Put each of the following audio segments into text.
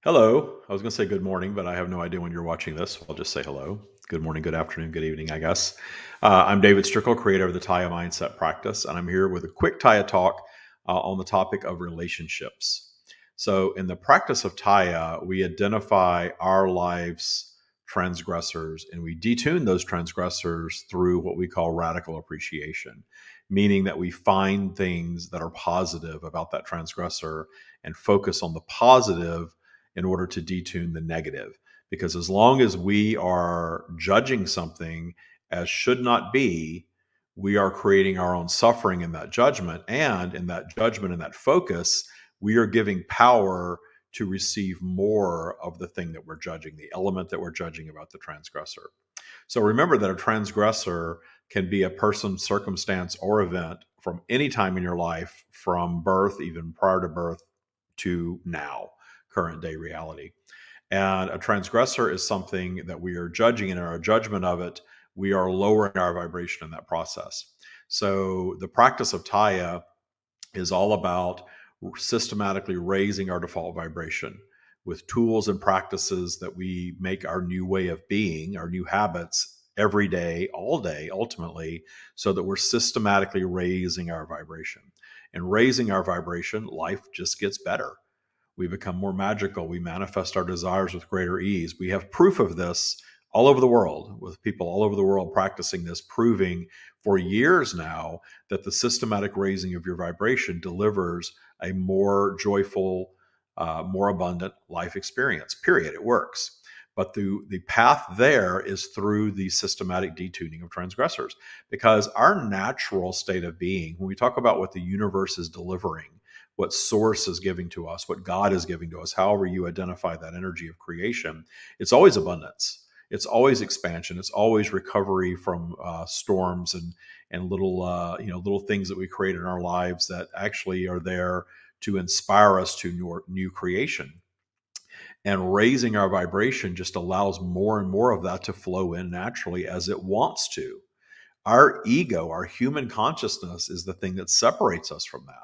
Hello. I was going to say good morning, but I have no idea when you're watching this. So I'll just say hello. Good morning, good afternoon, good evening, I guess. I'm David Strickle, creator of the Tya Mindset Practice, and I'm here with a quick Tya Talk on the topic of relationships. So, in the practice of Tya, we identify our life's transgressors and we detune those transgressors through what we call radical appreciation, meaning that we find things that are positive about that transgressor and focus on the positive in order to detune the negative. Because as long as we are judging something as should not be, we are creating our own suffering in that judgment. And in that judgment and that focus, we are giving power to receive more of the thing that we're judging, the element that we're judging about the transgressor. So remember that a transgressor can be a person, circumstance, or event from any time in your life, from birth, even prior to birth, to now, current day reality. And a transgressor is something that we are judging, and in our judgment of it, we are lowering our vibration in that process. So the practice of Tya is all about systematically raising our default vibration with tools and practices that we make our new way of being, our new habits every day, ultimately, so that we're systematically raising our vibration. And raising our vibration, life just gets better. We become more magical. We manifest our desires with greater ease. We have proof of this all over the world, with people all over the world practicing this, proving for years now that the systematic raising of your vibration delivers a more joyful, more abundant life experience. Period. It works. But the path there is through the systematic detuning of transgressors, because our natural state of being, when we talk about what the universe is delivering, what source is giving to us, what God is giving to us, however you identify that energy of creation, it's always abundance. It's always expansion. It's always recovery from storms and little little things that we create in our lives that actually are there to inspire us to new creation. And raising our vibration just allows more and more of that to flow in naturally as it wants to. Our ego, our human consciousness, is the thing that separates us from that.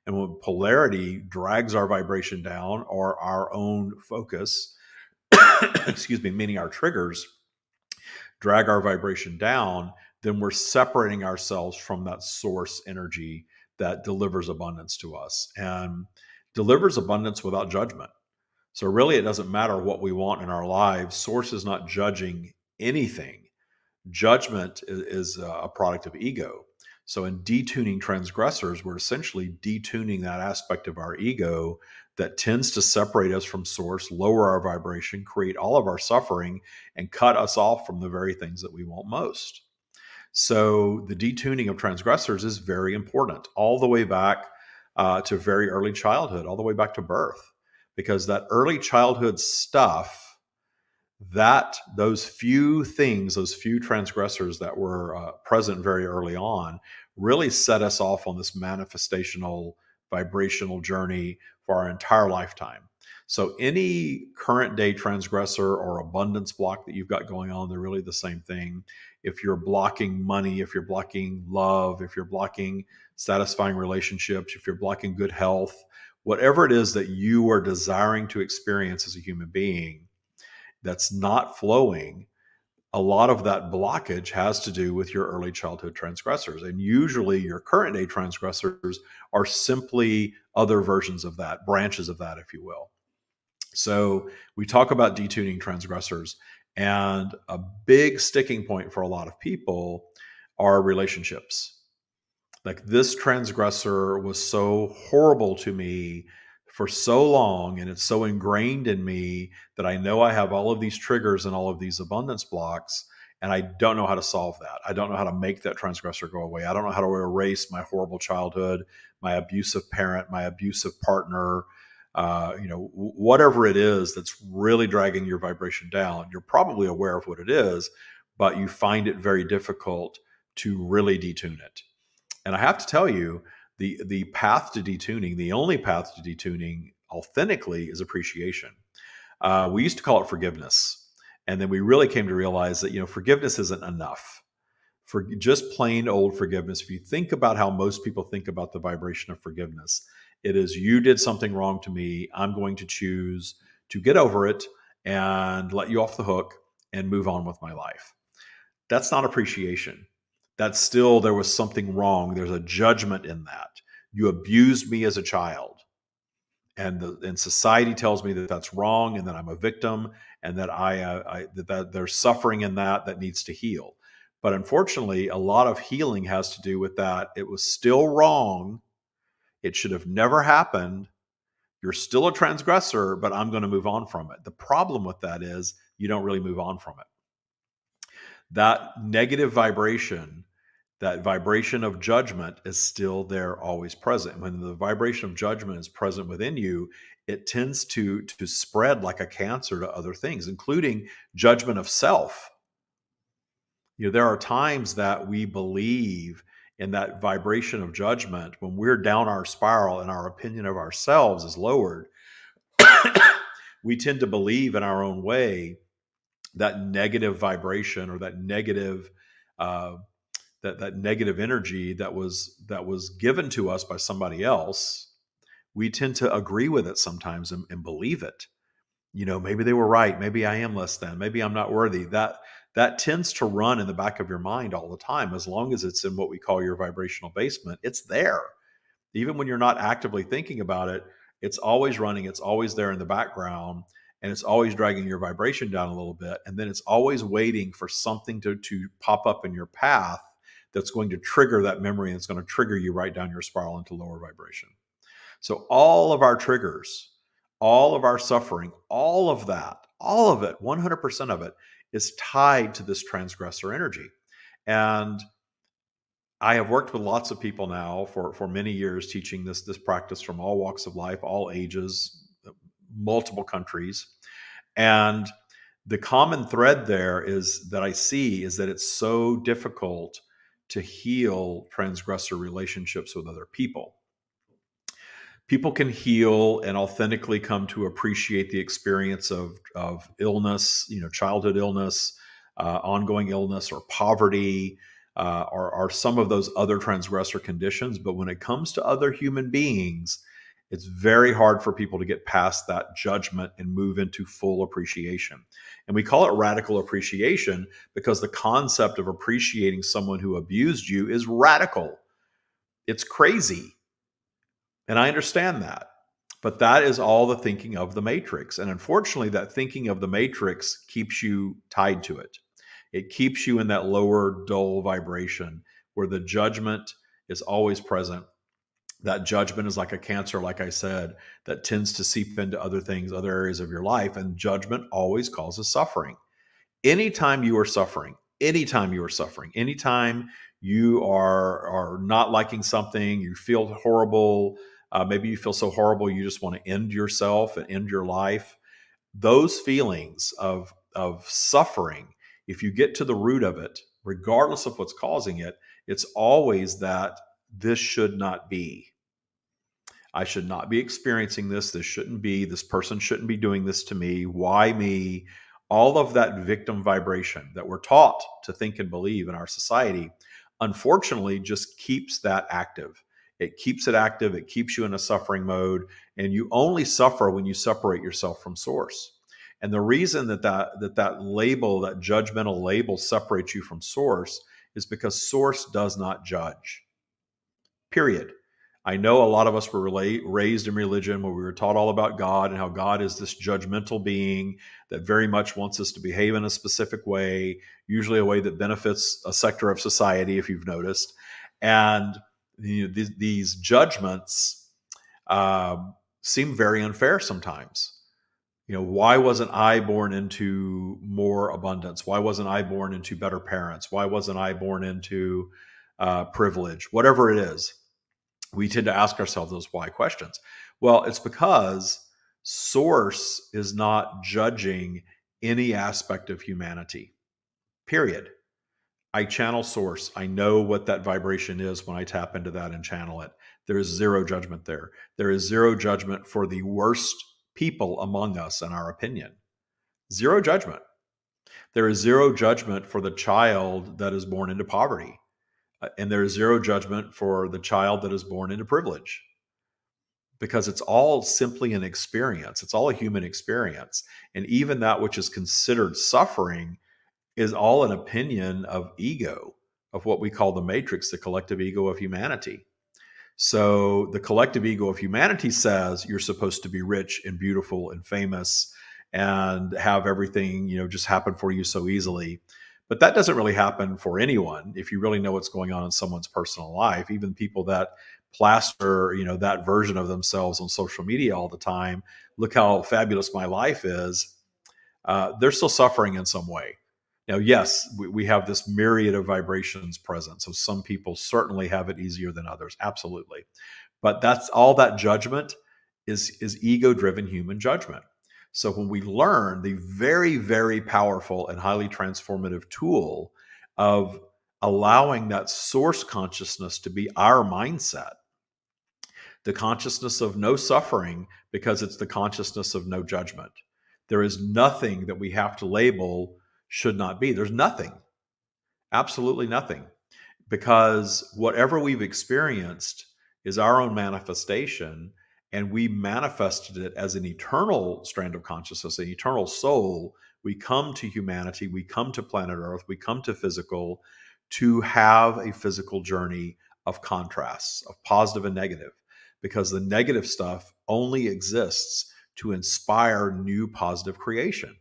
And when polarity drags our vibration down, or our own focus, excuse me, meaning our triggers drag our vibration down, then we're separating ourselves from that source energy that delivers abundance to us and delivers abundance without judgment. So, really, it doesn't matter what we want in our lives. Source is not judging anything. Judgment is a product of ego. So, in detuning transgressors, we're essentially detuning that aspect of our ego that tends to separate us from source, lower our vibration, create all of our suffering, and cut us off from the very things that we want most. So, the detuning of transgressors is very important, all the way back to very early childhood, all the way back to birth, because that early childhood stuff, that those few things, those few transgressors that were present very early on, really set us off on this manifestational vibrational journey for our entire lifetime. So any current day transgressor or abundance block that you've got going on, they're really the same thing. If you're blocking money, if you're blocking love, if you're blocking satisfying relationships, if you're blocking good health, whatever it is that you are desiring to experience as a human being, that's not flowing, a lot of that blockage has to do with your early childhood transgressors. And usually your current day transgressors are simply other versions of that, branches of that, if you will. So we talk about detuning transgressors, and a big sticking point for a lot of people are relationships. Like, this transgressor was so horrible to me for so long, and it's so ingrained in me that I know I have all of these triggers and all of these abundance blocks, and I don't know how to solve that. I don't know how to make that transgressor go away. I don't know how to erase my horrible childhood, my abusive parent, my abusive partner, whatever it is that's really dragging your vibration down. You're probably aware of what it is, but you find it very difficult to really detune it. And I have to tell you, the path to detuning, the only path to detuning authentically, is appreciation. We used to call it forgiveness, and then we really came to realize that forgiveness isn't enough. For just plain old forgiveness, if you think about how most people think about the vibration of forgiveness, it is, you did something wrong to me. I'm going to choose to get over it and let you off the hook and move on with my life. That's not appreciation. That's still, there was something wrong. There's a judgment in that. You abused me as a child. And society tells me that that's wrong, and that I'm a victim, and that that there's suffering in that needs to heal. But unfortunately, a lot of healing has to do with that. It was still wrong. It should have never happened. You're still a transgressor, but I'm going to move on from it. The problem with that is you don't really move on from it. That negative vibration, that vibration of judgment, is still there, always present. When the vibration of judgment is present within you, it tends to spread like a cancer to other things, including judgment of self. There are times that we believe in that vibration of judgment when we're down our spiral and our opinion of ourselves is lowered. We tend to believe in our own way that negative vibration, or that negative that negative energy that was given to us by somebody else. We tend to agree with it sometimes and believe it. Maybe they were right. Maybe I am less than. Maybe I'm not worthy. That tends to run in the back of your mind all the time. As long as it's in what we call your vibrational basement, it's there. Even when you're not actively thinking about it, it's always running. It's always there in the background, and it's always dragging your vibration down a little bit. And then it's always waiting for something to pop up in your path that's going to trigger that memory, and it's going to trigger you right down your spiral into lower vibration. So all of our triggers, all of our suffering, all of it, 100% of it is tied to this transgressor energy. And I have worked with lots of people now for many years, teaching this practice from all walks of life, all ages, multiple countries. And the common thread there is that I see is that it's so difficult to heal transgressor relationships with other people. People can heal and authentically come to appreciate the experience of illness, childhood illness, ongoing illness, or poverty, or some of those other transgressor conditions. But when it comes to other human beings, it's very hard for people to get past that judgment and move into full appreciation. And we call it radical appreciation because the concept of appreciating someone who abused you is radical. It's crazy. And I understand that. But that is all the thinking of the matrix. And unfortunately, that thinking of the matrix keeps you tied to it. It keeps you in that lower, dull vibration where the judgment is always present. That judgment is like a cancer, like I said, that tends to seep into other things, other areas of your life. And judgment always causes suffering. Anytime you are suffering, anytime you are not liking something, you feel horrible, maybe you feel so horrible you just want to end yourself and end your life. Those feelings of suffering, if you get to the root of it, regardless of what's causing it, it's always that this should not be. I should not be experiencing this. This shouldn't be. This person shouldn't be doing this to me. Why me? All of that victim vibration that we're taught to think and believe in our society, unfortunately, just keeps that active. It keeps it active. It keeps you in a suffering mode. And you only suffer when you separate yourself from source. And the reason that label, that judgmental label, separates you from source is because source does not judge. Period. I know a lot of us were raised in religion where we were taught all about God and how God is this judgmental being that very much wants us to behave in a specific way, usually a way that benefits a sector of society, if you've noticed. And these judgments seem very unfair sometimes. Why wasn't I born into more abundance? Why wasn't I born into better parents? Why wasn't I born into privilege? Whatever it is. We tend to ask ourselves those why questions. Well, it's because source is not judging any aspect of humanity, period. I channel source. I know what that vibration is when I tap into that and channel it. There is zero judgment there. There is zero judgment for the worst people among us, in our opinion. Zero judgment. There is zero judgment for the child that is born into poverty. And there is zero judgment for the child that is born into privilege. because it's all simply an experience. It's all a human experience. And even that which is considered suffering is all an opinion of ego, of what we call the matrix, the collective ego of humanity. So the collective ego of humanity says you're supposed to be rich and beautiful and famous and have everything, just happen for you so easily. But that doesn't really happen for anyone if you really know what's going on in someone's personal life. Even people that plaster, that version of themselves on social media all the time, look how fabulous my life is. They're still suffering in some way. Now, yes, we have this myriad of vibrations present. So some people certainly have it easier than others. Absolutely. But that's all that judgment is ego-driven human judgment. So when we learn the very, very powerful and highly transformative tool of allowing that source consciousness to be our mindset, the consciousness of no suffering, because it's the consciousness of no judgment. There is nothing that we have to label should not be. There's nothing, absolutely nothing, because whatever we've experienced is our own manifestation, and we manifested it as an eternal strand of consciousness, an eternal soul. We come to humanity, we come to planet Earth, we come to physical to have a physical journey of contrasts, of positive and negative, because the negative stuff only exists to inspire new positive creation.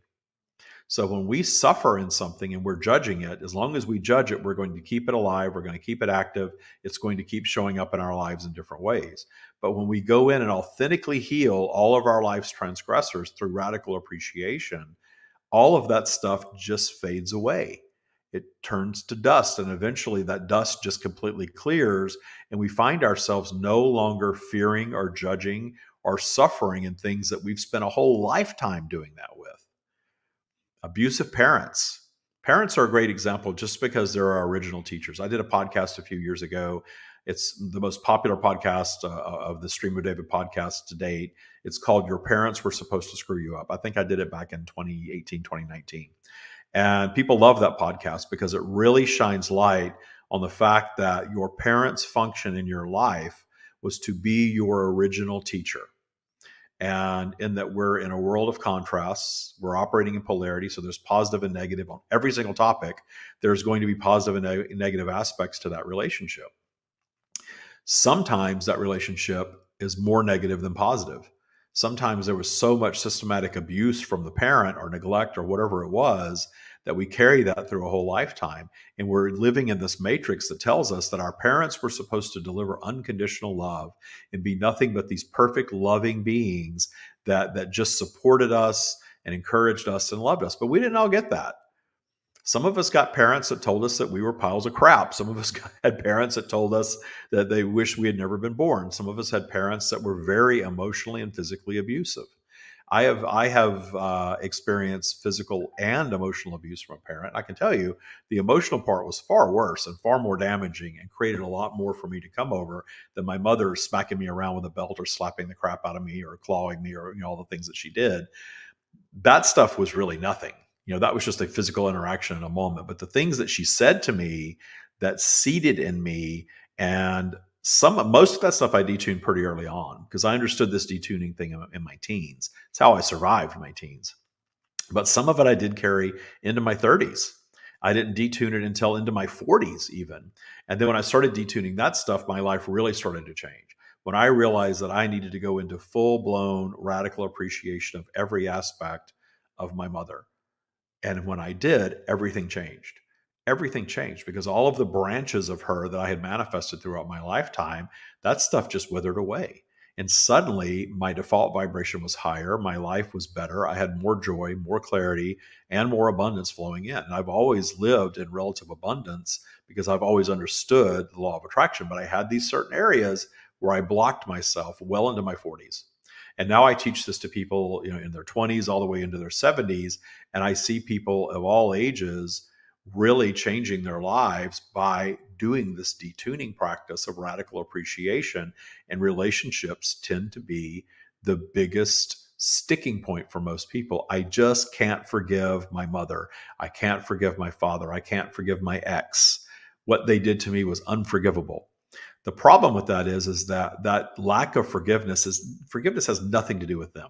So when we suffer in something and we're judging it, as long as we judge it, we're going to keep it alive. We're going to keep it active. It's going to keep showing up in our lives in different ways. But when we go in and authentically heal all of our life's transgressors through radical appreciation, all of that stuff just fades away. It turns to dust, and eventually that dust just completely clears, and we find ourselves no longer fearing or judging or suffering in things that we've spent a whole lifetime doing that with. Abusive parents. Parents are a great example just because they're our original teachers. I did a podcast a few years ago. It's the most popular podcast of the Stream of David podcast to date. It's called Your Parents Were Supposed to Screw You Up. I think I did it back in 2018, 2019. And people love that podcast because it really shines light on the fact that your parents' function in your life was to be your original teacher. And in that we're in a world of contrasts, we're operating in polarity. So there's positive and negative on every single topic. There's going to be positive and negative aspects to that relationship. Sometimes that relationship is more negative than positive. Sometimes there was so much systematic abuse from the parent or neglect or whatever it was that we carry that through a whole lifetime. And we're living in this matrix that tells us that our parents were supposed to deliver unconditional love and be nothing but these perfect, loving beings that just supported us and encouraged us and loved us. But we didn't all get that. Some of us got parents that told us that we were piles of crap. Some of us had parents that told us that they wish we had never been born. Some of us had parents that were very emotionally and physically abusive. I have experienced physical and emotional abuse from a parent. I can tell you the emotional part was far worse and far more damaging and created a lot more for me to come over than my mother smacking me around with a belt or slapping the crap out of me or clawing me or all the things that she did. That stuff was really nothing. That was just a physical interaction in a moment. But the things that she said to me that seeded in me, and most of that stuff I detuned pretty early on because I understood this detuning thing in my teens. It's how I survived my teens. But some of it I did carry into my 30s. I didn't detune it until into my 40s even. And then when I started detuning that stuff, my life really started to change. When I realized that I needed to go into full-blown radical appreciation of every aspect of my mother. And when I did, everything changed. Everything changed because all of the branches of her that I had manifested throughout my lifetime, that stuff just withered away. And suddenly my default vibration was higher. My life was better. I had more joy, more clarity, and more abundance flowing in. And I've always lived in relative abundance because I've always understood the law of attraction. But I had these certain areas where I blocked myself well into my 40s. And now I teach this to people, in their 20s all the way into their 70s. And I see people of all ages really changing their lives by doing this detuning practice of radical appreciation. And relationships tend to be the biggest sticking point for most people. I just can't forgive my mother. I can't forgive my father. I can't forgive my ex. What they did to me was unforgivable. The problem with that is that that lack of forgiveness has nothing to do with them.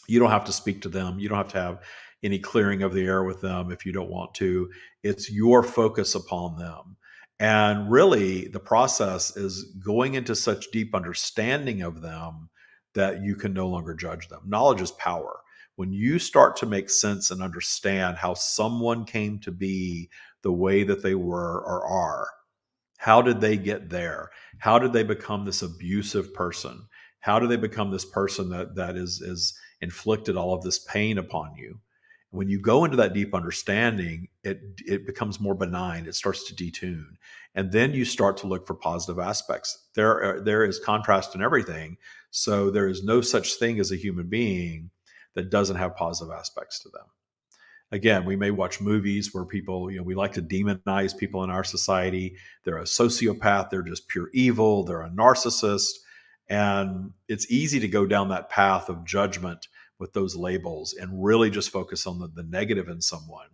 You don't have to speak to them. You don't have to have any clearing of the air with them if you don't want to. It's your focus upon them. And really, the process is going into such deep understanding of them that you can no longer judge them. Knowledge is power. When you start to make sense and understand how someone came to be the way that they were or are, how did they get there? How did they become this abusive person? How do they become this person that is inflicted all of this pain upon you? When you go into that deep understanding, it becomes more benign. It starts to detune, and then you start to look for positive aspects. There is contrast in everything, so there is no such thing as a human being that doesn't have positive aspects to them. Again, we may watch movies where people, we like to demonize people in our society. They're a sociopath, they're just pure evil, they're a narcissist. And it's easy to go down that path of judgment with those labels and really just focus on the negative in someone.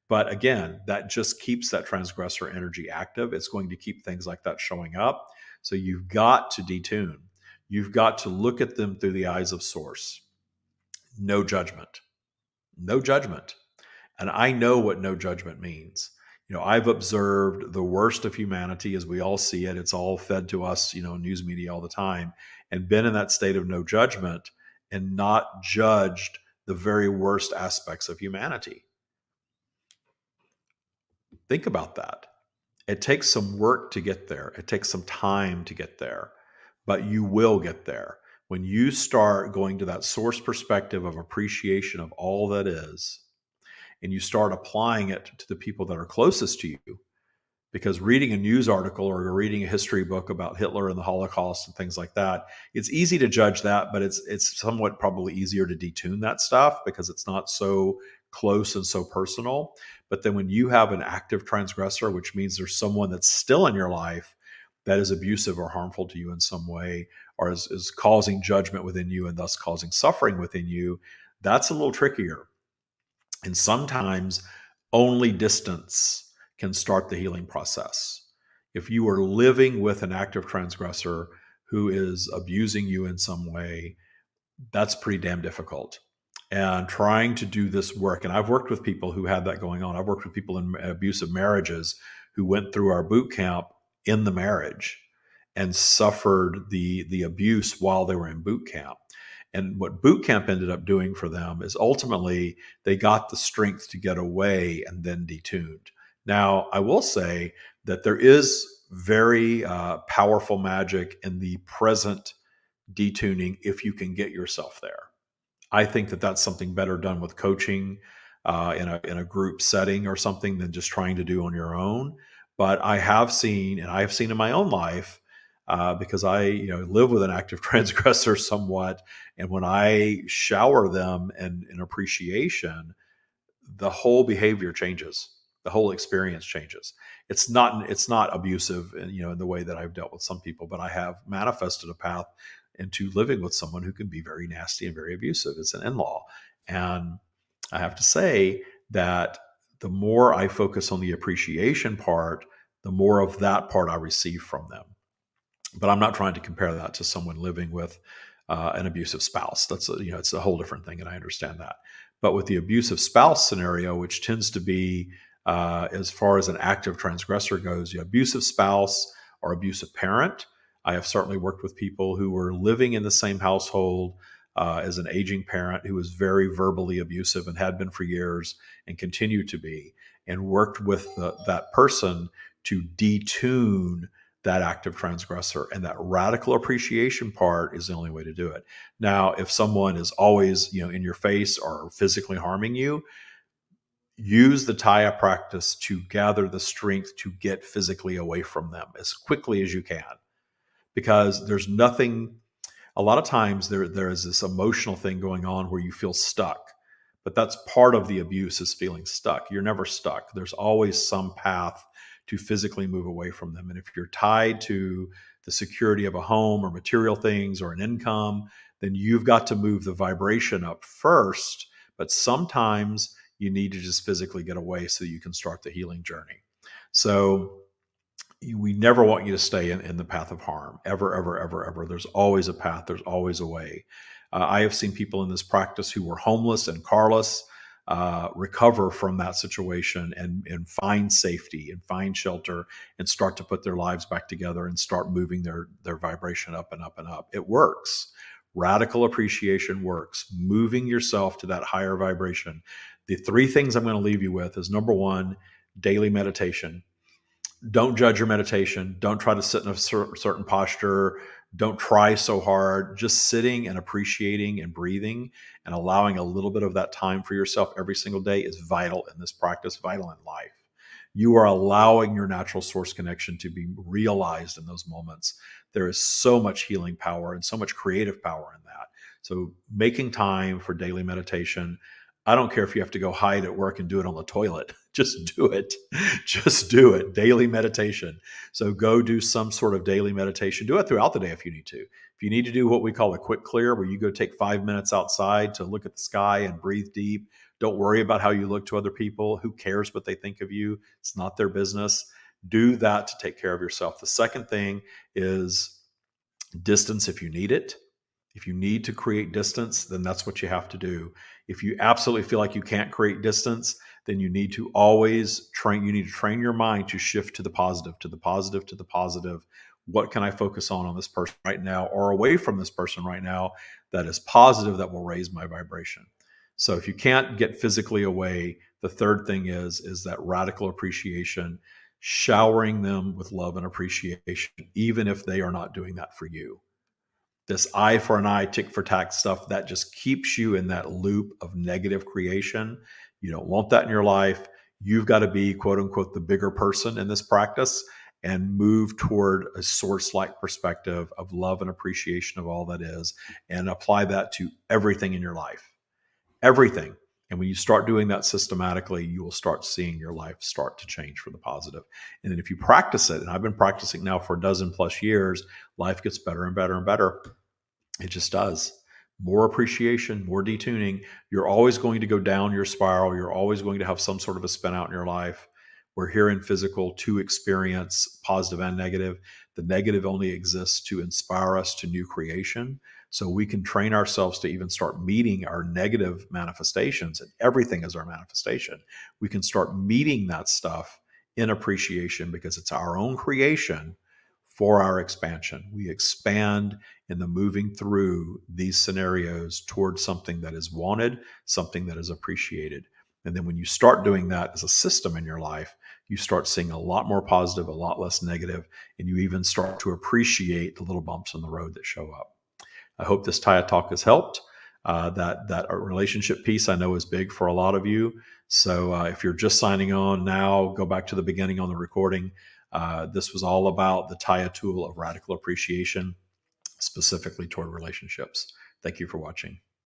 But again, that just keeps that transgressor energy active. It's going to keep things like that showing up. So you've got to detune. You've got to look at them through the eyes of source. No judgment. No judgment. And I know what no judgment means. I've observed the worst of humanity as we all see it. It's all fed to us, news media all the time, and been in that state of no judgment and not judged the very worst aspects of humanity. Think about that. It takes some work to get there. It takes some time to get there, but you will get there. When you start going to that source perspective of appreciation of all that is, and you start applying it to the people that are closest to you, because reading a news article or reading a history book about Hitler and the Holocaust and things like that, it's easy to judge that, but it's somewhat probably easier to detune that stuff because it's not so close and so personal. But then when you have an active transgressor, which means there's someone that's still in your life that is abusive or harmful to you in some way, or is causing judgment within you and thus causing suffering within you, that's a little trickier. And sometimes only distance can start the healing process. If you are living with an active transgressor who is abusing you in some way, that's pretty damn difficult. And trying to do this work, and I've worked with people who had that going on. I've worked with people in abusive marriages who went through our boot camp in the marriage and suffered the abuse while they were in boot camp. And what boot camp ended up doing for them is ultimately they got the strength to get away and then detuned. Now, I will say that there is very powerful magic in the present detuning if you can get yourself there. I think that that's something better done with coaching in a group setting or something than just trying to do on your own. But I have seen, and I have seen in my own life, because I live with an active transgressor somewhat, and when I shower them in appreciation, the whole behavior changes, the whole experience changes. It's not abusive in the way that I've dealt with some people, but I have manifested a path into living with someone who can be very nasty and very abusive. It's an in-law. And I have to say that the more I focus on the appreciation part, the more of that part I receive from them. But I'm not trying to compare that to someone living with an abusive spouse. It's a whole different thing, and I understand that. But with the abusive spouse scenario, which tends to be, as far as an active transgressor goes, abusive spouse or abusive parent. I have certainly worked with people who were living in the same household as an aging parent who was very verbally abusive and had been for years and continued to be, and worked with that person to detune that active transgressor. And that radical appreciation part is the only way to do it. Now, if someone is always, in your face or physically harming you, use the Tya practice to gather the strength to get physically away from them as quickly as you can. Because there's nothing, a lot of times there is this emotional thing going on where you feel stuck. But that's part of the abuse, is feeling stuck. You're never stuck. There's always some path to physically move away from them. And if you're tied to the security of a home or material things or an income, then you've got to move the vibration up first. But sometimes you need to just physically get away so you can start the healing journey. So We never want you to stay in the path of harm, ever, ever, ever, ever. There's always a path. There's always a way. I have seen people in this practice who were homeless and carless recover from that situation and find safety and find shelter and start to put their lives back together and start moving their vibration up and up and up. It works. Radical appreciation works. Moving yourself to that higher vibration. The three things I'm going to leave you with is number one, daily meditation. Don't judge your meditation. Don't try to sit in a certain posture. Don't try so hard. Just sitting and appreciating and breathing and allowing a little bit of that time for yourself every single day is vital in this practice, vital in life. You are allowing your natural source connection to be realized in those moments. There is so much healing power and so much creative power in that. So, making time for daily meditation. I don't care if you have to go hide at work and do it on the toilet. Just do it. Just do it. Daily meditation. So go do some sort of daily meditation. Do it throughout the day if you need to. If you need to do what we call a quick clear, where you go take 5 minutes outside to look at the sky and breathe deep, don't worry about how you look to other people. Who cares what they think of you? It's not their business. Do that to take care of yourself. The second thing is distance if you need it. If you need to create distance, then that's what you have to do. If you absolutely feel like you can't create distance, then you need to always train. You need to train your mind to shift to the positive, to the positive, to the positive. What can I focus on this person right now or away from this person right now that is positive, that will raise my vibration? So if you can't get physically away, the third thing is that radical appreciation, showering them with love and appreciation, even if they are not doing that for you. This eye for an eye, tick for tack stuff, that just keeps you in that loop of negative creation. You don't want that in your life. You've got to be, quote unquote, the bigger person in this practice and move toward a source like perspective of love and appreciation of all that is, and apply that to everything in your life. Everything. And when you start doing that systematically, you will start seeing your life start to change for the positive. And then if you practice it, and I've been practicing now for a dozen plus years, life gets better and better and better. It just does. More appreciation, more detuning. You're always going to go down your spiral. You're always going to have some sort of a spin out in your life. We're here in physical to experience positive and negative. The negative only exists to inspire us to new creation. So we can train ourselves to even start meeting our negative manifestations, and everything is our manifestation. We can start meeting that stuff in appreciation because it's our own creation for our expansion. We expand in the moving through these scenarios towards something that is wanted, something that is appreciated. And then when you start doing that as a system in your life, you start seeing a lot more positive, a lot less negative, and you even start to appreciate the little bumps in the road that show up. I hope this Tya Talk has helped. That relationship piece I know is big for a lot of you. So if you're just signing on now, go back to the beginning on the recording. This was all about the Tya tool of radical appreciation, specifically toward relationships. Thank you for watching.